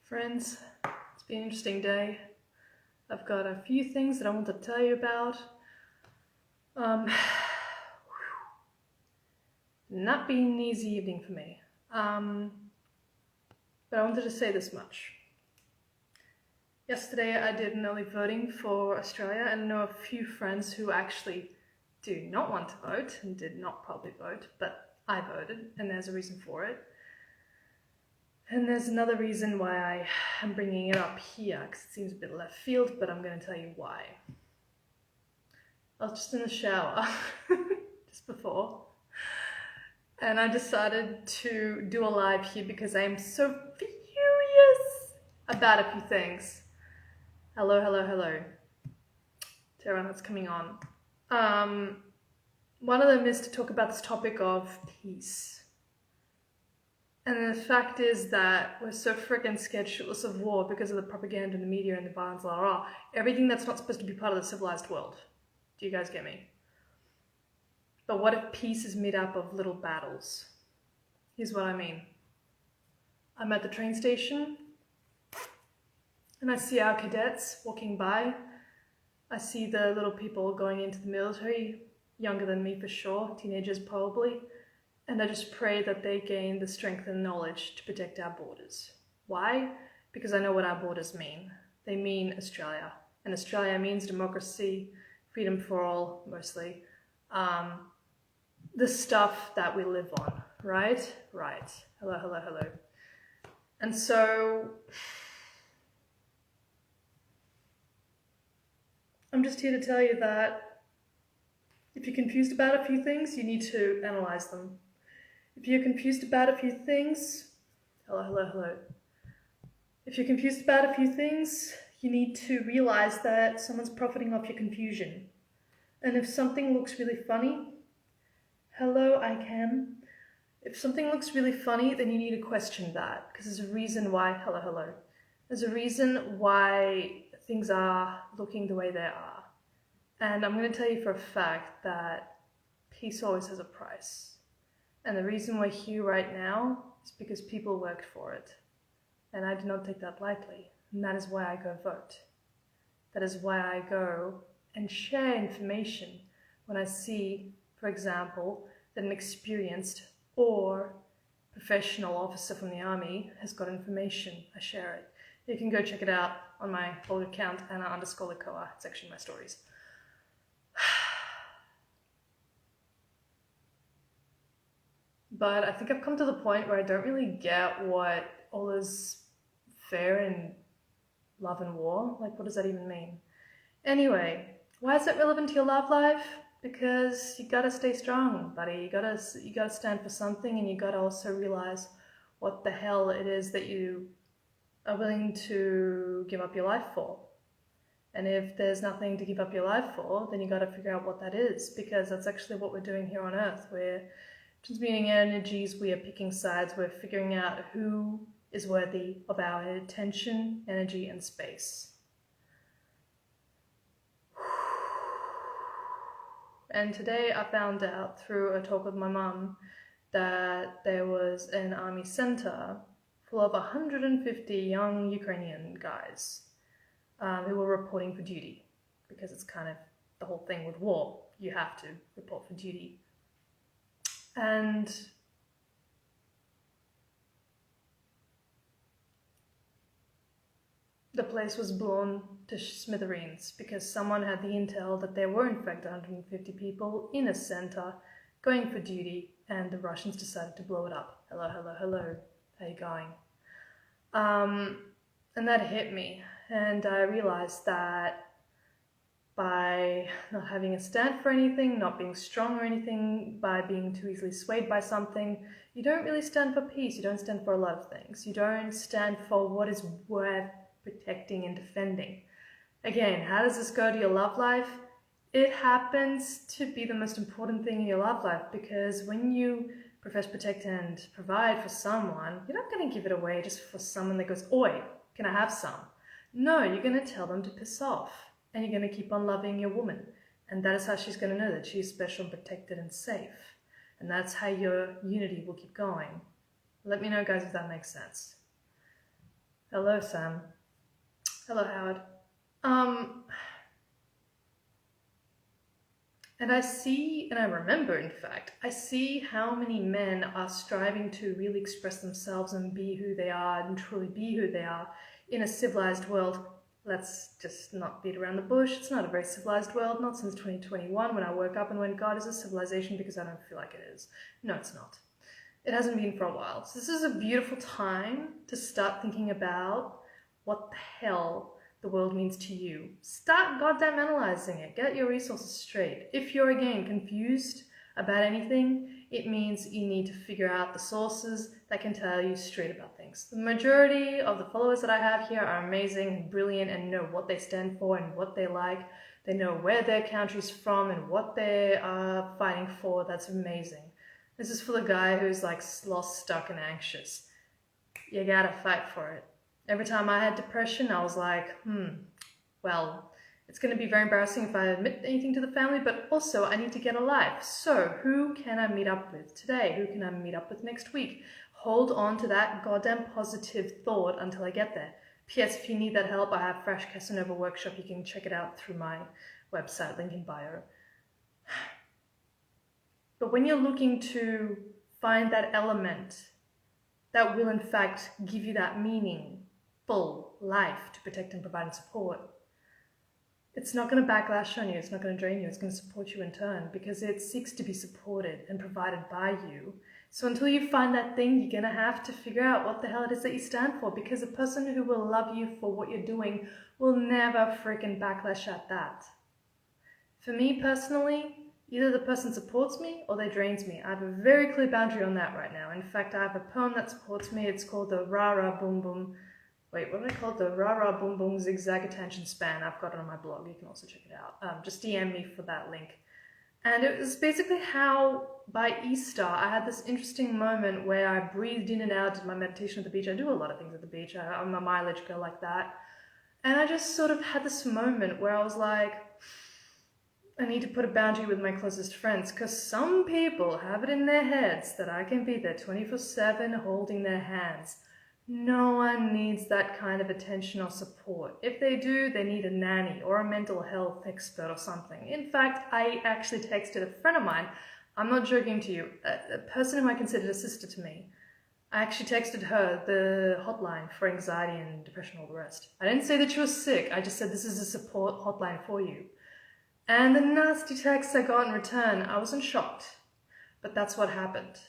Friends, it's been an interesting day. I've got a few things that I want to tell you about. Not been an easy evening for me. But I wanted to say this much. Yesterday I did an early voting for Australia, and I know a few friends who actually do not want to vote and did not probably vote, but I voted, and there's a reason for it. And there's another reason why I am bringing it up here, because it seems a bit left field, but I'm going to tell you why. I was just in the shower, just before, and I decided to do a live here because I am so furious about a few things. Hello, to everyone that's coming on. One of them is to talk about this topic of peace. And the fact is that we're so freaking scared shitless of war because of the propaganda and the media and the violence, everything that's not supposed to be part of the civilized world. Do you guys get me? But what if peace is made up of little battles? Here's what I mean. I'm at the train station and I see our cadets walking by. I see the little people going into the military, younger than me for sure, teenagers probably. And I just pray that they gain the strength and knowledge to protect our borders. Why? Because I know what our borders mean. They mean Australia. And Australia means democracy, freedom for all, mostly. The stuff that we live on, right? Right. Hello. And so, I'm just here to tell you that if you're confused about a few things, you need to analyze them. If you're confused about a few things, hello. If you're confused about a few things, you need to realize that someone's profiting off your confusion. And if something looks really funny, If something looks really funny, then you need to question that, because there's a reason why, There's a reason why things are looking the way they are. And I'm going to tell you for a fact that peace always has a price. And the reason we're here right now is because people worked for it. And I do not take that lightly. And that is why I go vote. That is why I go and share information when I see, for example, that an experienced or professional officer from the army has got information. I share it. You can go check it out on my blog account, Anna_Lakoa. It's actually my stories. But I think I've come to the point where I don't really get what all this fair and love and war, like what does that even mean? Anyway, why is that relevant to your love life? Because you gotta stay strong, buddy. You gotta stand for something, and you gotta also realize what the hell it is that you are willing to give up your life for. And if there's nothing to give up your life for, then you gotta figure out what that is, because that's actually what we're doing here on Earth. We're transmuting energies, we are picking sides, we're figuring out who is worthy of our attention, energy, and space. And today I found out through a talk with my mum that there was an army center full of 150 young Ukrainian guys who were reporting for duty, because it's kind of the whole thing with war. You have to report for duty. And the place was blown to smithereens because someone had the intel that there were in fact 150 people in a center going for duty, and the Russians decided to blow it up. Hello, how you going? And that hit me, and I realized that by not having a stand for anything, not being strong or anything, by being too easily swayed by something, you don't really stand for peace. You don't stand for a lot of things. You don't stand for what is worth protecting and defending. Again, how does this go to your love life? It happens to be the most important thing in your love life, because when you profess, protect, and provide for someone, you're not going to give it away just for someone that goes, "Oi, can I have some?" No, you're going to tell them to piss off, and you're going to keep on loving your woman. And that is how she's going to know that she's special, protected, and safe. And that's how your unity will keep going. Let me know, guys, if that makes sense. Hello, Sam. Hello, Howard. Um, and I remember, in fact, I see how many men are striving to really express themselves and be who they are and truly be who they are in a civilized world. Let's just not beat around the bush. It's not a very civilized world, not since 2021 when I woke up and went, God is a civilization, because I don't feel like it is. No, it's not. It hasn't been for a while. So this is a beautiful time to start thinking about what the hell the world means to you. Start goddamn analyzing it. Get your resources straight. If you're again confused about anything, it means you need to figure out the sources that can tell you straight about things. The majority of the followers that I have here are amazing and brilliant and know what they stand for and what they like. They know where their country's from and what they are fighting for. That's amazing. This is for the guy who's like lost, stuck, and anxious. You gotta fight for it. Every time I had depression, I was like, well, it's going to be very embarrassing if I admit anything to the family, but also I need to get a life. So who can I meet up with today? Who can I meet up with next week? Hold on to that goddamn positive thought until I get there. P.S. If you need that help, I have Fresh Casanova Workshop. You can check it out through my website, link in bio. But when you're looking to find that element that will in fact give you that meaningful life to protect and provide and support, it's not going to backlash on you, it's not going to drain you, it's going to support you in turn, because it seeks to be supported and provided by you. So until you find that thing, you're going to have to figure out what the hell it is that you stand for, because a person who will love you for what you're doing will never freaking backlash at that. For me personally, either the person supports me or they drains me. I have a very clear boundary on that right now. In fact, I have a poem that supports me. It's called the Rara Boom Boom. Wait, what do I call it? The Rara Boom Boom Zigzag Attention Span. I've got it on my blog. You can also check it out. Just DM me for that link. And it was basically how by Easter I had this interesting moment where I breathed in and out, did my meditation at the beach. I do a lot of things at the beach. I'm a mileage girl like that. And I just sort of had this moment where I was like, I need to put a boundary with my closest friends, because some people have it in their heads that I can be there 24/7 holding their hands. No one needs that kind of attention or support. If they do, they need a nanny or a mental health expert or something. In fact, I actually texted a friend of mine, I'm not joking to you, a person who I considered a sister to me. I actually texted her the hotline for anxiety and depression and all the rest. I didn't say that she was sick, I just said this is a support hotline for you. And the nasty text I got in return, I wasn't shocked, but that's what happened.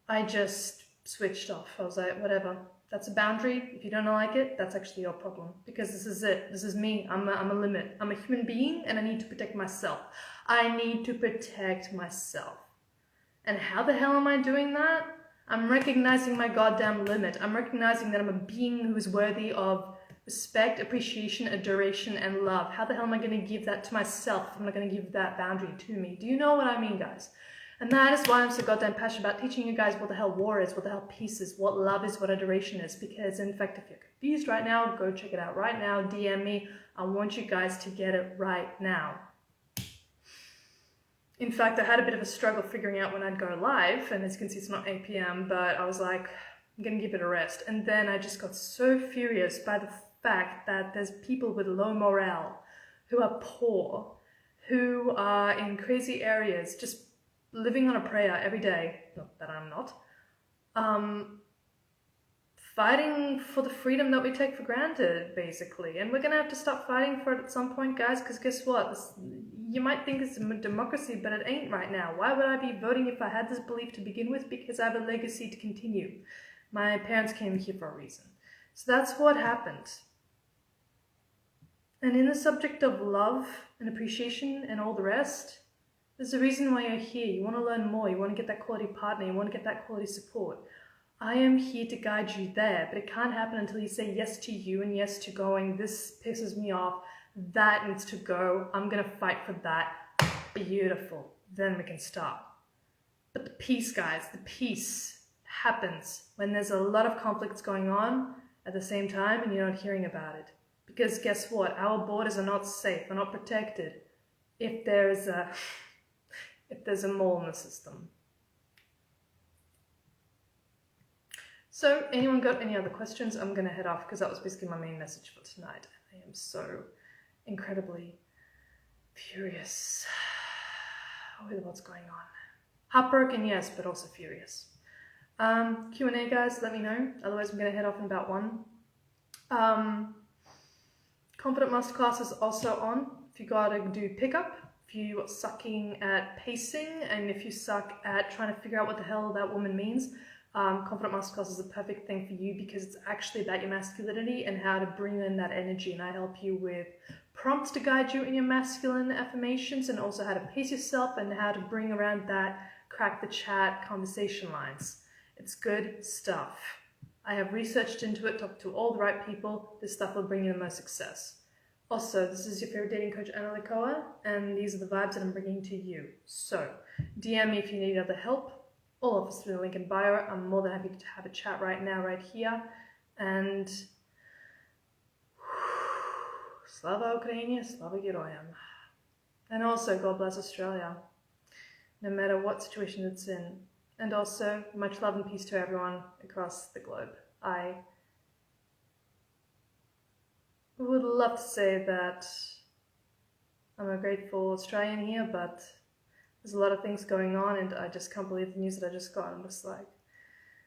I just switched off. I was like, whatever, that's a boundary. If you don't like it, that's actually your problem, because this is it. This is me. I'm a limit. I'm a human being and I need to protect myself. I need to protect myself. And how the hell am I doing that? I'm recognizing my goddamn limit. I'm recognizing that I'm a being who is worthy of respect, appreciation, adoration, and love. How the hell am I going to give that to myself if I'm not going to give that boundary to me? Do you know what I mean, guys? And that is why I'm so goddamn passionate about teaching you guys what the hell war is, what the hell peace is, what love is, what adoration is. Because in fact, if you're confused right now, go check it out right now. DM me. I want you guys to get it right now. In fact, I had a bit of a struggle figuring out when I'd go live, and as you can see, it's not 8 p.m., but I was like, I'm gonna give it a rest. And then I just got so furious by the fact that there's people with low morale, who are poor, who are in crazy areas, just living on a prayer every day, not that I'm not, fighting for the freedom that we take for granted, basically. And we're gonna have to stop fighting for it at some point, guys, because guess what? You might think it's a democracy, but it ain't right now. Why would I be voting if I had this belief to begin with? Because I have a legacy to continue. My parents came here for a reason. So that's what happened. And in the subject of love and appreciation and all the rest, there's a reason why you're here. You want to learn more. You want to get that quality partner. You want to get that quality support. I am here to guide you there, but it can't happen until you say yes to you and yes to going, this pisses me off, that needs to go, I'm going to fight for that. Beautiful. Then we can start. But the peace, guys, the peace happens when there's a lot of conflicts going on at the same time and you're not hearing about it. Because guess what? Our borders are not safe, are not protected if there's a mole in the system. So, anyone got any other questions? I'm going to head off because that was basically my main message for tonight. I am so incredibly furious with what's going on. Heartbroken, yes, but also furious. Q&A, guys, let me know. Otherwise, I'm going to head off in about 1. Confident Masterclass is also on. If you gotta do pickup, if you are sucking at pacing, and if you suck at trying to figure out what the hell that woman means, Confident Masterclass is a perfect thing for you because it's actually about your masculinity and how to bring in that energy. And I help you with prompts to guide you in your masculine affirmations, and also how to pace yourself and how to bring around that crack the chat conversation lines. It's good stuff. I have researched into it, talked to all the right people. This stuff will bring you the most success. Also, this is your favorite dating coach, Anna Likoa, and these are the vibes that I'm bringing to you. So, DM me if you need other help. All of us through the link in bio. I'm more than happy to have a chat right now, right here. And Slava Ukraini, Slava Geroyam. And also, God bless Australia, no matter what situation it's in. And also, much love and peace to everyone across the globe. I would love to say that I'm a grateful Australian here, but there's a lot of things going on, and I just can't believe the news that I just got. I'm just like,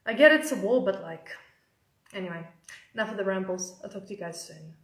I get it's a war, but like, anyway, enough of the rambles. I'll talk to you guys soon.